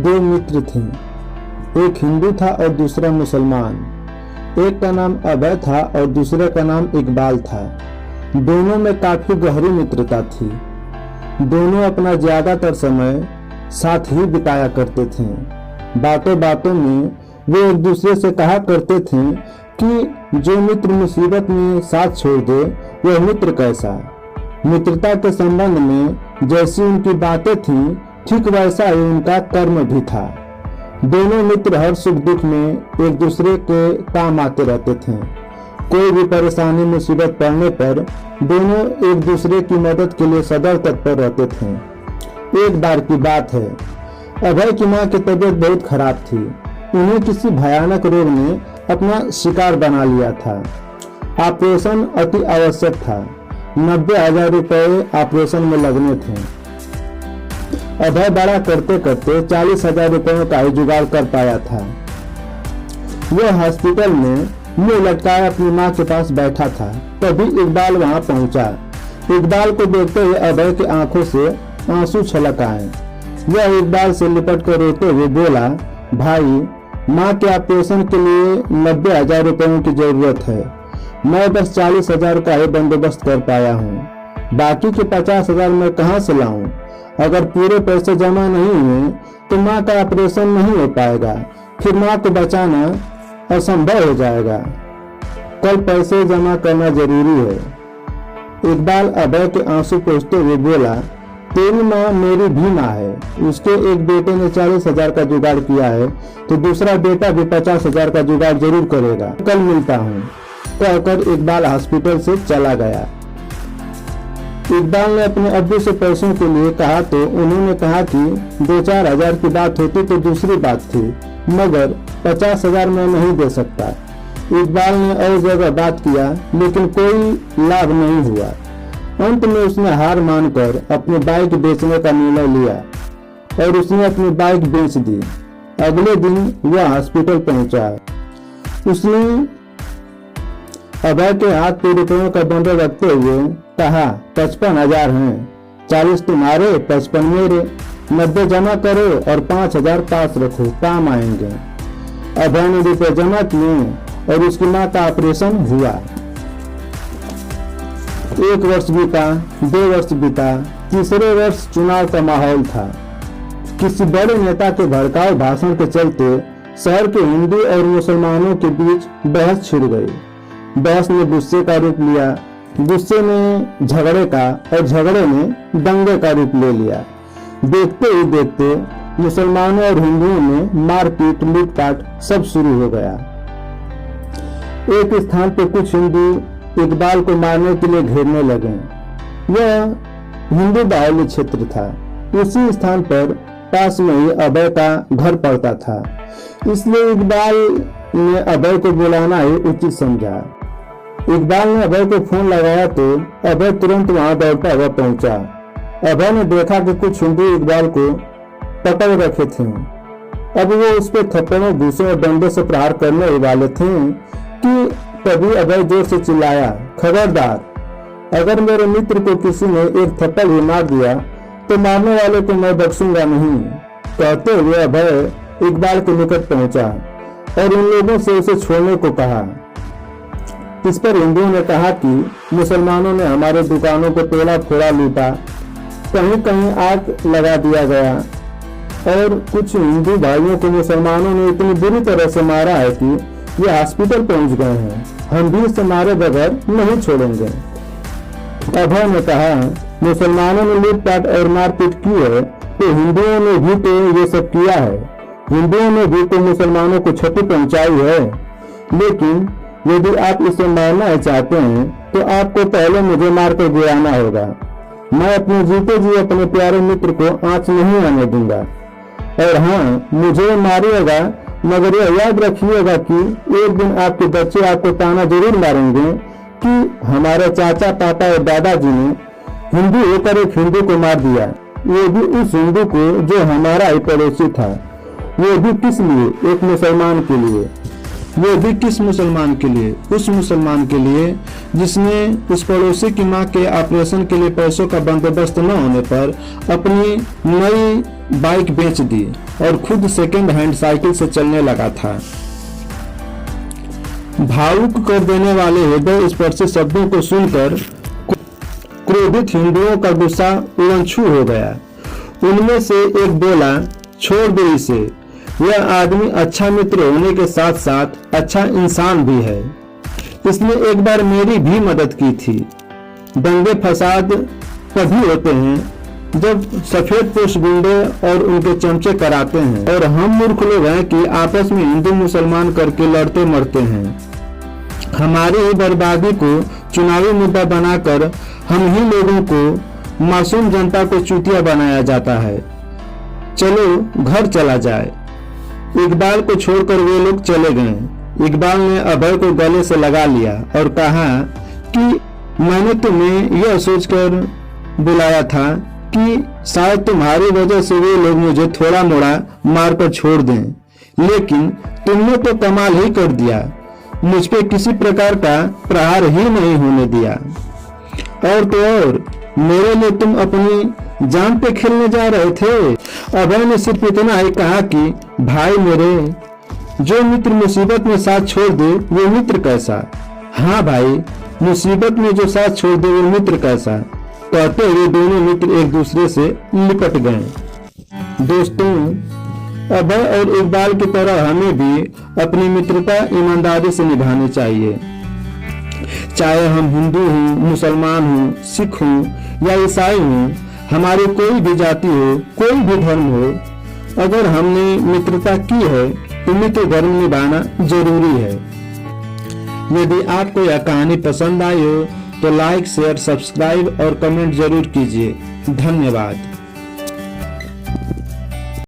दो मित्र थे, एक हिंदू था और दूसरा मुसलमान। एक का नाम अभय था और दूसरे का नाम इकबाल था। दोनों में काफी गहरी मित्रता थी। दोनों अपना ज्यादातर समय साथ ही बिताया करते थे। बातों बातों में वे एक दूसरे से कहा करते थे कि जो मित्र मुसीबत में साथ छोड़ दे वह मित्र कैसा। मित्रता के संबंध में जैसी उनकी बातें थीं, ठीक वैसा ही उनका कर्म भी था। दोनों मित्र हर सुख दुख में एक दूसरे के काम आते रहते थे। कोई भी परेशानी मुसीबत पड़ने पर दोनों एक दूसरे की मदद के लिए सदैव तत्पर रहते थे। एक बार की बात है, अभय की मां की तबीयत बहुत खराब थी। उन्हें किसी भयानक रोग ने अपना शिकार बना लिया था। ऑपरेशन अति आवश्यक था। 90,000 रुपए ऑपरेशन में लगने थे। अभय बड़ा करते करते 40,000 रुपयों का ही जुगाड़ कर पाया था। वह हॉस्पिटल में मुंह लटकाए अपनी मां के पास बैठा था, तभी इकबाल वहां पहुंचा। इकबाल को देखते हुए अभय की आंखों से आंसू छलक आए। वह इकबाल से लिपट कर रोते हुए बोला, भाई, मां के ऑपरेशन के लिए 90,000 रुपयों की जरूरत है। मैं बस 40,000 का ही बंदोबस्त कर पाया हूँ। बाकी के 50,000 मैं कहाँ से लाऊं? अगर पूरे पैसे जमा नहीं हुए तो मां का ऑपरेशन नहीं हो पाएगा, फिर मां को बचाना असंभव हो जाएगा। कल पैसे जमा करना जरूरी है। इकबाल अभय के आंसू पोंछते हुए बोला, तेरी माँ मेरी भी माँ है। उसके एक बेटे ने 40,000 का जुगाड़ किया है तो दूसरा बेटा भी 50,000 का जुगाड़ जरूर करेगा। कल मिलता हूँ, कहकर इकबाल हॉस्पिटल से चला गया। इकबाल ने अपने अब्बू से पैसों के लिए कहा तो उन्होंने कहा कि 2-4 हजार की बात होती तो दूसरी बात थी, मगर 50,000 मैं नहीं दे सकता। इकबाल ने और जगह बात किया लेकिन कोई लाभ नहीं हुआ। अंत में उसने हार मानकर अपनी बाइक बेचने का निर्णय लिया और उसने अपनी बाइक बेच दी। अगले दिन वह हॉस्पिटल पहुंचा। उसने अभय के हाथ पे रुपयों का बंडल रखते हुए कहा, 55,000 हैं, 40 तुम्हारे, 55 मेरे। 90 जमा करो और 5,000 पास रखो, काम आएंगे। अभय ने रुपये जमा किए और उसकी मां का ऑपरेशन हुआ। 1 वर्ष बीता, 2 वर्ष बीता, तीसरे वर्ष चुनाव का माहौल था। किसी बड़े नेता के भड़काऊ भाषण के चलते शहर के हिंदू और मुसलमानों के बीच बहस छिड़ गई। बहस ने गुस्से का रूप लिया, गुस्से ने झगड़े का और झगड़े ने दंगे का रूप ले लिया। देखते ही देखते मुसलमानों और हिंदुओं में मारपीट लूटपाट सब शुरू हो गया। एक स्थान पर कुछ हिंदू इकबाल को मारने के लिए घेरने लगे। यह हिंदू बाहुल्य क्षेत्र था। उसी स्थान पर पास में ही अभय का घर पड़ता था, इसलिए इकबाल ने अभय को बुलाना ही उचित समझा। इकबाल ने अभय को फोन लगाया तो अभय तुरंत वहां दौड़ता हुआ पहुंचा। अभय ने देखा कि कुछ हिंदू इकबाल को पकड़ रखे थे। अब वो उस पर थप्पड़ों, घूसों और डंडे से प्रहार करने वाले थे कि तभी अभय जोर से चिल्लाया, खबरदार, अगर मेरे मित्र को किसी ने एक थप्पड़ भी मार दिया तो मारने वाले को मैं बख्शूंगा नहीं। कहते हुए अभय इकबाल के निकट पहुंचा और उन लोगों से उसे छोड़ने को कहा। इस पर हिंदुओं ने कहा कि मुसलमानों ने हमारे दुकानों को तोड़ा फोड़ा लूटा, कहीं कहीं आग लगा दिया गया और कुछ हिंदू भाइयों को मुसलमानों ने इतनी बुरी तरह से मारा है कि ये हॉस्पिटल पहुंच गए हैं। हम भी इसे मारे बगैर नहीं छोड़ेंगे। अभय ने कहा, मुसलमानों ने लूटपाट और मारपीट की है तो हिंदुओं ने भी तो ये सब किया है। हिंदुओं ने भी तो मुसलमानों को क्षति पहुंचाई है। लेकिन यदि आप इसे मारना चाहते हैं तो आपको पहले मुझे मारकर गिराना होगा। मैं अपने जीते जी अपने प्यारे मित्र को आंच नहीं आने दूंगा। और हाँ, मुझे मारिएगा, मगर यह याद रखिएगा कि एक दिन आपके बच्चे आपको ताना जरूर मारेंगे कि हमारे चाचा, पापा और दादाजी ने हिंदू होकर एक हिंदू को मार दिया, वो भी उस हिंदू को जो हमारा ही पड़ोसी था, वो भी किस लिए? एक मुसलमान के लिए। वो भी किस मुसलमान के लिए? उस मुसलमान के लिए जिसने उस पड़ोसी की मां के ऑपरेशन के लिए पैसों का बंदोबस्त न होने पर अपनी नई बाइक बेच दी और खुद सेकेंड हैंड साइकिल से चलने लगा था। भावुक कर देने वाले हृदय स्पर्शी शब्दों को सुनकर क्रोधित हिंदुओं का गुस्सा उड़नछू हो गया। उनमें से एक बोला, छोड़ दो इसे, यह आदमी अच्छा मित्र होने के साथ साथ अच्छा इंसान भी है। इसने एक बार मेरी भी मदद की थी। दंगे फसाद तभी होते हैं जब सफेद पोश गुंडे और उनके चमचे कराते हैं, और हम मूर्ख लोग हैं कि आपस में हिंदू मुसलमान करके लड़ते मरते हैं। हमारी ही बर्बादी को चुनावी मुद्दा बनाकर हम ही लोगों को, मासूम जनता को चूतिया बनाया जाता है। चलो घर चला जाए। इकबाल को छोड़कर वे लोग चले गए। इकबाल ने अभय को गले से लगा लिया और कहा कि मैंने तुम्हें यह सोचकर बुलाया था कि शायद तुम्हारी वजह से वे लोग मुझे थोड़ा मोड़ा मारकर छोड़ दें, लेकिन तुमने तो कमाल ही कर दिया। मुझ पे किसी प्रकार का प्रहार ही नहीं होने दिया। और तो और मेरे लिए तुम अपनी जान पे खेलने जा रहे थे। अभय ने सिर्फ इतना ही कहा कि भाई मेरे, जो मित्र मुसीबत में साथ छोड़ दे वो मित्र कैसा। हाँ भाई, मुसीबत में जो साथ छोड़ दे वो मित्र कैसा। कहते हुए दोनों मित्र एक दूसरे से लिपट गए। दोस्तों, अभय और इकबाल की तरह हमें भी अपनी मित्रता ईमानदारी से निभानी चाहिए। चाहे हम हिंदू हों, मुसलमान हों, सिख हों या ईसाई हों, हमारी कोई भी जाति हो, कोई भी धर्म हो, अगर हमने मित्रता की है तो मित्र धर्म निभाना जरूरी है। यदि आपको यह कहानी पसंद आई हो तो लाइक, शेयर, सब्सक्राइब और कमेंट जरूर कीजिए। धन्यवाद।